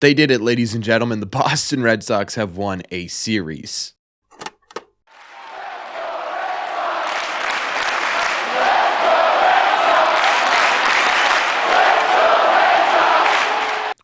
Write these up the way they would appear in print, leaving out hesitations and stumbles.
They did it, ladies and gentlemen. The Boston Red Sox have won a series.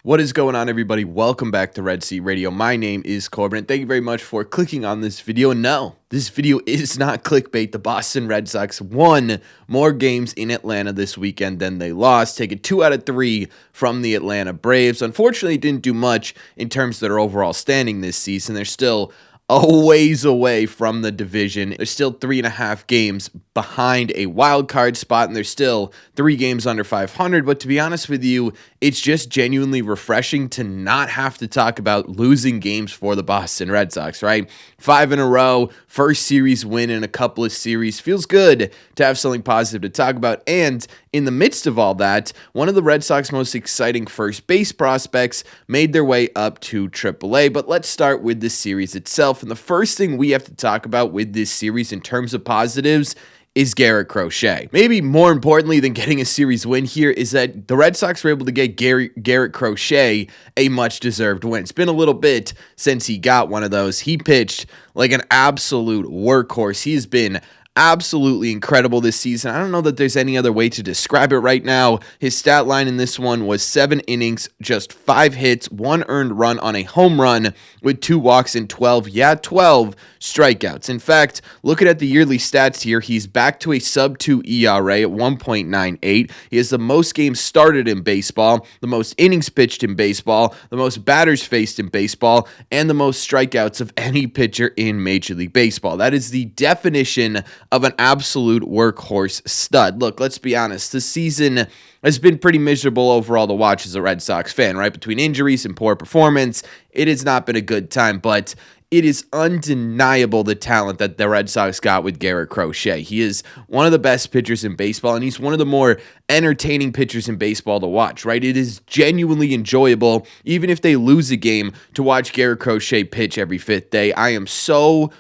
What is going on, everybody? Welcome back to Red Seat Radio. My name is Corbin, and thank you very much for clicking on this video. And no, this video is not clickbait. The Boston Red Sox won more games in Atlanta this weekend than they lost, taking 2 out of 3 from the Atlanta Braves. Unfortunately, didn't do much in terms of their overall standing this season. They're still a ways away from the division. They're still 3.5 games behind a wild card spot, and they're still 3 games under 500. But to be honest with you, it's just genuinely refreshing to not have to talk about losing games for the Boston Red Sox, right? 5 in a row, first series win in a couple of series. Feels good to have something positive to talk about. And in the midst of all that, one of the Red Sox most exciting first base prospects made their way up to AAA. But let's start with the series itself. And the first thing we have to talk about with this series in terms of positives is Garrett Crochet. Maybe more importantly than getting a series win here is that the Red Sox were able to get Garrett Crochet a much-deserved win. It's been a little bit since he got one of those. He pitched like an absolute workhorse. He has been absolutely incredible this season. I don't know that there's any other way to describe it right now. His stat line in this one was 7 innings, just 5 hits, 1 earned run on a home run with 2 walks and 12 strikeouts. In fact, looking at the yearly stats here, he's back to a sub-2 ERA at 1.98. He has the most games started in baseball, the most innings pitched in baseball, the most batters faced in baseball, and the most strikeouts of any pitcher in Major League Baseball. That is the definition of an absolute workhorse stud. Look, let's be honest. This season has been pretty miserable overall to watch as a Red Sox fan, right? Between injuries and poor performance, it has not been a good time, but it is undeniable the talent that the Red Sox got with Garrett Crochet. He is one of the best pitchers in baseball, and he's one of the more entertaining pitchers in baseball to watch, right? It is genuinely enjoyable, even if they lose a game, to watch Garrett Crochet pitch every 5th day. I am so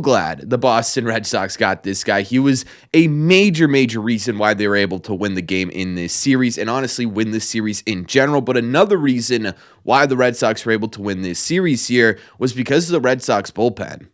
glad the Boston Red Sox got this guy. He was a major reason why they were able to win the game in this series, and honestly win this series in general. But another reason why the Red Sox were able to win this series here was because of the Red Sox bullpen.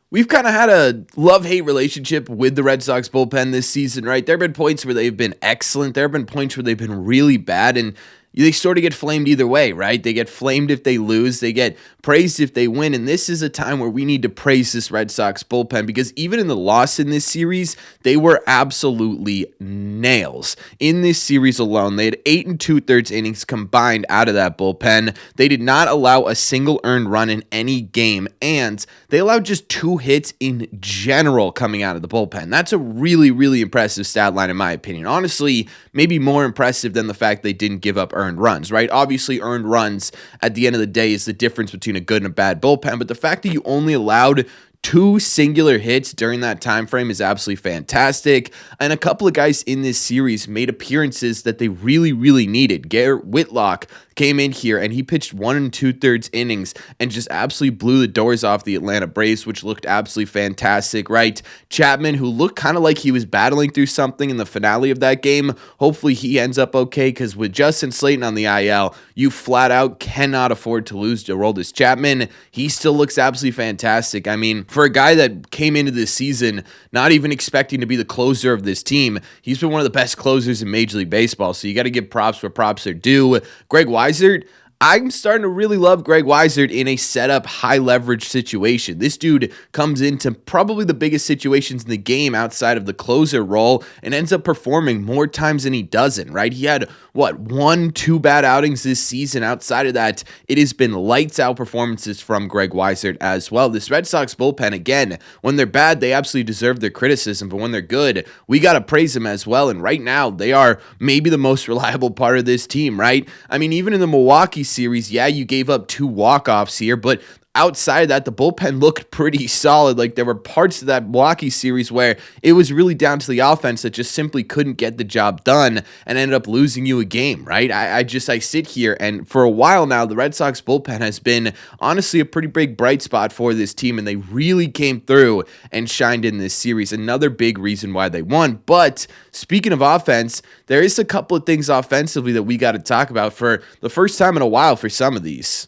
We've kind of had a love-hate relationship with the Red Sox bullpen this season, right? There have been points where they've been excellent. There have been points where they've been really bad, and they sort of get flamed either way, right? They get flamed if they lose. They get praised if they win. And this is a time where we need to praise this Red Sox bullpen, because even in the loss in this series, they were absolutely nails. In this series alone, they had 8 2/3 innings combined out of that bullpen. They did not allow a single earned run in any game, and they allowed just 2 hits in general coming out of the bullpen. That's a really impressive stat line in my opinion. Honestly, maybe more impressive than the fact they didn't give up earned runs, right? Obviously, earned runs at the end of the day is the difference between a good and a bad bullpen, but the fact that you only allowed 2 singular hits during that time frame is absolutely fantastic. And a couple of guys in this series made appearances that they really needed. Garrett Whitlock came in here and he pitched 1 2/3 innings and just absolutely blew the doors off the Atlanta Braves, which looked absolutely fantastic, right? Chapman, who looked kind of like he was battling through something in the finale of that game, hopefully he ends up okay, because with Justin Slayton on the IL, you flat out cannot afford to lose Aroldis Chapman. He still looks absolutely fantastic. I mean, for a guy that came into this season not even expecting to be the closer of this team, he's been one of the best closers in Major League Baseball, so you got to give props where props are due. Greg Weissert, I'm starting to really love Greg Weissert in a setup, high-leverage situation. This dude comes into probably the biggest situations in the game outside of the closer role and ends up performing more times than he doesn't, right? He had, 1-2 bad outings this season. Outside of that, it has been lights-out performances from Greg Weissert as well. This Red Sox bullpen, again, when they're bad, they absolutely deserve their criticism, but when they're good, we got to praise them as well, and right now, they are maybe the most reliable part of this team, right? I mean, even in the Milwaukee series, yeah, you gave up 2 walk-offs here, but outside of that, the bullpen looked pretty solid. Like, there were parts of that Milwaukee series where it was really down to the offense that just simply couldn't get the job done and ended up losing you a game, right? I sit here, and for a while now, the Red Sox bullpen has been honestly a pretty big bright spot for this team, and they really came through and shined in this series. Another big reason why they won. But speaking of offense, there is a couple of things offensively that we got to talk about for the first time in a while for some of these.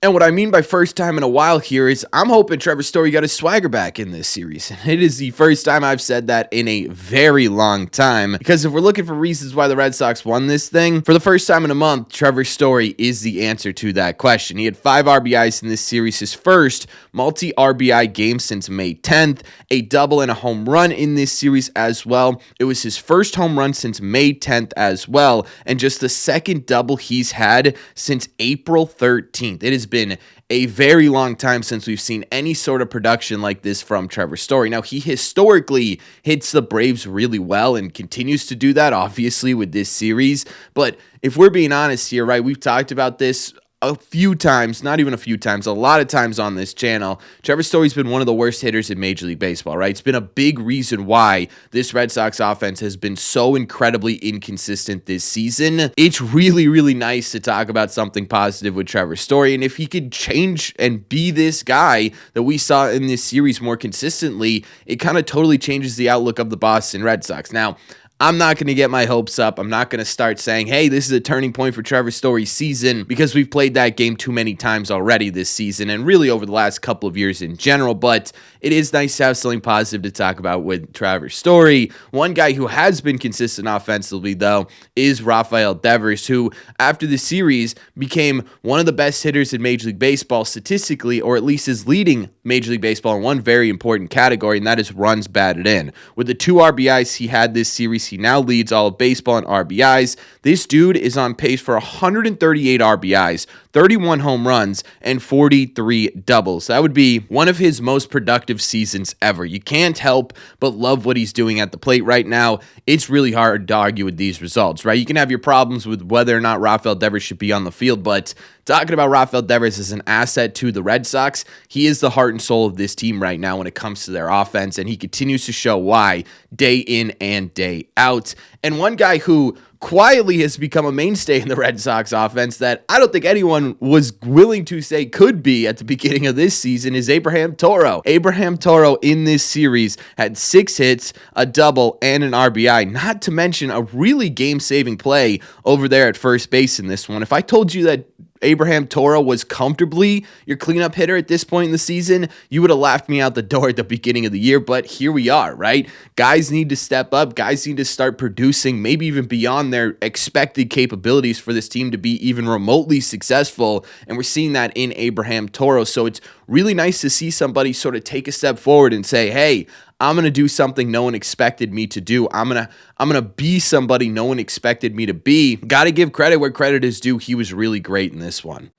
And what I mean by first time in a while here is I'm hoping Trevor Story got his swagger back in this series. And it is the first time I've said that in a very long time. Because if we're looking for reasons why the Red Sox won this thing, for the first time in a month, Trevor Story is the answer to that question. He had 5 RBIs in this series, his first multi-RBI game since May 10th, a double and a home run in this series as well. It was his first home run since May 10th as well, and just the second double he's had since April 13th. It has been a very long time since we've seen any sort of production like this from Trevor Story. Now, he historically hits the Braves really well and continues to do that, obviously, with this series. But if we're being honest here, right, we've talked about this a few times, not even a few times, a lot of times on this channel. Trevor Story's been one of the worst hitters in Major League Baseball, right? It's been a big reason why this Red Sox offense has been so incredibly inconsistent this season. It's really, really nice to talk about something positive with Trevor Story, and if he could change and be this guy that we saw in this series more consistently, it kind of totally changes the outlook of the Boston Red Sox. Now, I'm not going to get my hopes up. I'm not going to start saying, hey, this is a turning point for Trevor Story's season, because we've played that game too many times already this season and really over the last couple of years in general. But it is nice to have something positive to talk about with Trevor Story. One guy who has been consistent offensively, though, is Rafael Devers, who after the series became one of the best hitters in Major League Baseball statistically, or at least is leading Major League Baseball in one very important category, and that is runs batted in. With the 2 RBIs he had this series, he now leads all of baseball in RBIs. This dude is on pace for 138 RBIs, 31 home runs, and 43 doubles. That would be one of his most productive seasons ever. You can't help but love what he's doing at the plate right now. It's really hard to argue with these results, right? You can have your problems with whether or not Rafael Devers should be on the field, but talking about Rafael Devers as an asset to the Red Sox, he is the heart and soul of this team right now when it comes to their offense, and he continues to show why day in and day out. And one guy who quietly has become a mainstay in the Red Sox offense that I don't think anyone was willing to say could be at the beginning of this season is Abraham Toro. Abraham Toro in this series had 6 hits, a double, and an RBI, not to mention a really game-saving play over there at first base in this one. If I told you that Abraham Toro was comfortably your cleanup hitter at this point in the season, you would have laughed me out the door at the beginning of the year, but here we are, right? Guys need to step up. Guys need to start producing, maybe even beyond their expected capabilities for this team to be even remotely successful, and we're seeing that in Abraham Toro. So it's really nice to see somebody sort of take a step forward and say, hey, I'm going to do something no one expected me to do. I'm going to be somebody no one expected me to be. Got to give credit where credit is due. He was really great in this one.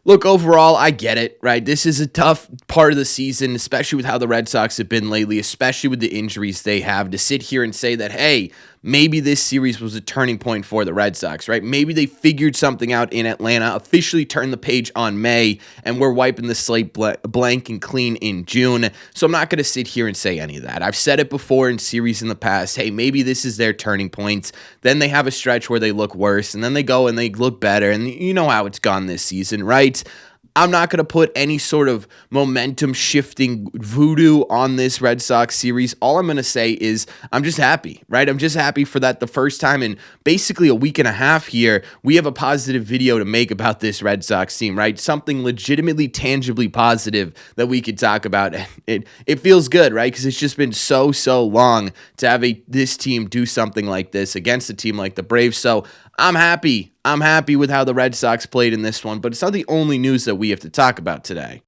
Look, overall, I get it, right? This is a tough part of the season, especially with how the Red Sox have been lately, especially with the injuries they have. To sit here and say that, hey, maybe this series was a turning point for the Red Sox, right? Maybe they figured something out in Atlanta, officially turned the page on May, and we're wiping the slate blank and clean in June. So I'm not going to sit here and say any of that. I've said it before in series in the past. Hey, maybe this is their turning point. Then they have a stretch where they look worse, and then they go and they look better, and you know how it's gone this season, right? I'm not going to put any sort of momentum shifting voodoo on this Red Sox series. All I'm going to say is I'm just happy, right? I'm just happy for that the first time in basically a week and a half here, we have a positive video to make about this Red Sox team, right? Something legitimately, tangibly positive that we could talk about. It feels good, right? Because it's just been so long to have this team do something like this against a team like the Braves. So I'm happy. I'm happy with how the Red Sox played in this one, but it's not the only news that we have to talk about today.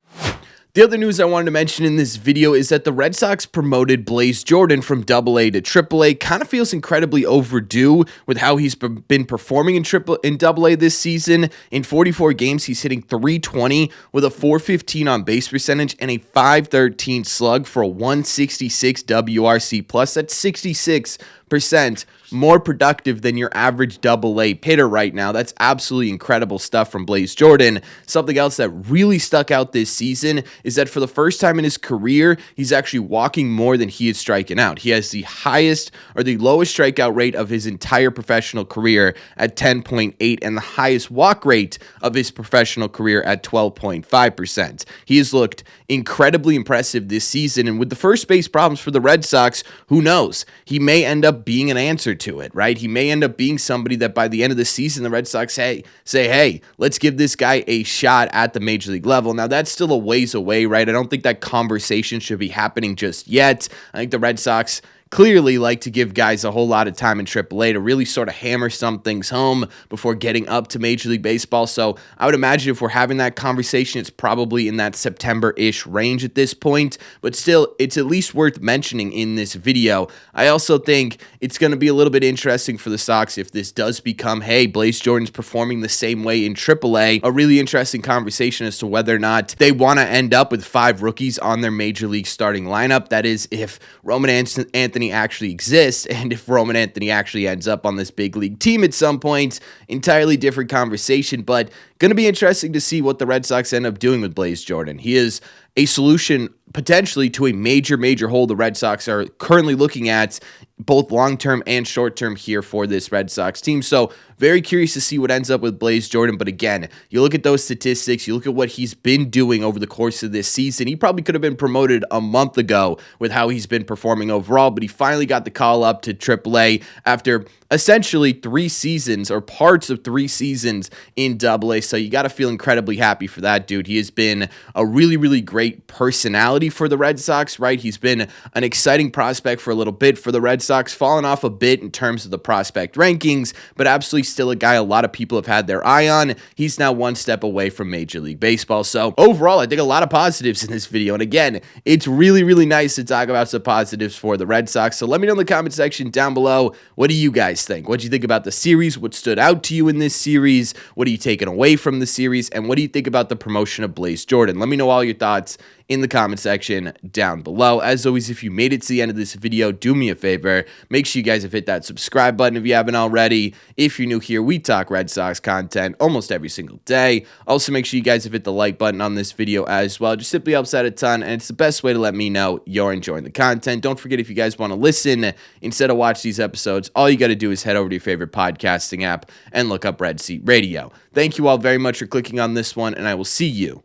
The other news I wanted to mention in this video is that the Red Sox promoted Blaze Jordan from AA to AAA. Kind of feels incredibly overdue with how he's been performing in AA this season. In 44 games, he's hitting .320 with a .415 on base percentage and a .513 slug for a 166 WRC+. That's 66% more productive than your average double-A hitter right now. That's absolutely incredible stuff from Blaze Jordan. Something else that really stuck out this season is that for the first time in his career, he's actually walking more than he is striking out. He has the highest or the lowest strikeout rate of his entire professional career at 10.8 and the highest walk rate of his professional career at 12.5%. He has looked incredibly impressive this season, and with the first base problems for the Red Sox, who knows? He may end up being an answer to it, right? He may end up being somebody that by the end of the season, the Red Sox say, hey, let's give this guy a shot at the major league level. Now, that's still a ways away, right? I don't think that conversation should be happening just yet. I think the Red Sox clearly like to give guys a whole lot of time in AAA to really sort of hammer some things home before getting up to Major League Baseball. So I would imagine if we're having that conversation, it's probably in that September-ish range at this point. But still, it's at least worth mentioning in this video. I also think it's going to be a little bit interesting for the Sox if this does become, hey, Blaze Jordan's performing the same way in AAA. A really interesting conversation as to whether or not they want to end up with 5 rookies on their Major League starting lineup. That is, if Roman Anthony actually exists, and if Roman Anthony actually ends up on this big league team at some point, entirely different conversation, but going to be interesting to see what the Red Sox end up doing with Blaze Jordan. He is a solution potentially to a major hole the Red Sox are currently looking at, both long-term and short-term here for this Red Sox team. So very curious to see what ends up with Blaze Jordan. But again, you look at those statistics, you look at what he's been doing over the course of this season. He probably could have been promoted a month ago with how he's been performing overall, but he finally got the call up to AAA after essentially 3 seasons or parts of 3 seasons in AA. So you got to feel incredibly happy for that dude. He has been a really great personality for the Red Sox, right? He's been an exciting prospect for a little bit for the Red Sox, fallen off a bit in terms of the prospect rankings, but absolutely still a guy a lot of people have had their eye on. He's now one step away from Major League Baseball. So overall, I think a lot of positives in this video. And again, it's really nice to talk about some positives for the Red Sox. So let me know in the comment section down below, what do you guys think? What do you think about the series? What stood out to you in this series? What are you taking away from the series? And what do you think about the promotion of Blaze Jordan? Let me know all your thoughts in the comment section down below. As always, if you made it to the end of this video, do me a favor. Make sure you guys have hit that subscribe button if you haven't already. If you're new here, we talk Red Sox content almost every single day. Also, make sure you guys have hit the like button on this video as well. It just simply helps out a ton, and it's the best way to let me know you're enjoying the content. Don't forget, if you guys want to listen instead of watch these episodes, all you got to do is head over to your favorite podcasting app and look up Red Seat Radio. Thank you all very much for clicking on this one, and I will see you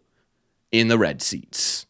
in the Red Seats.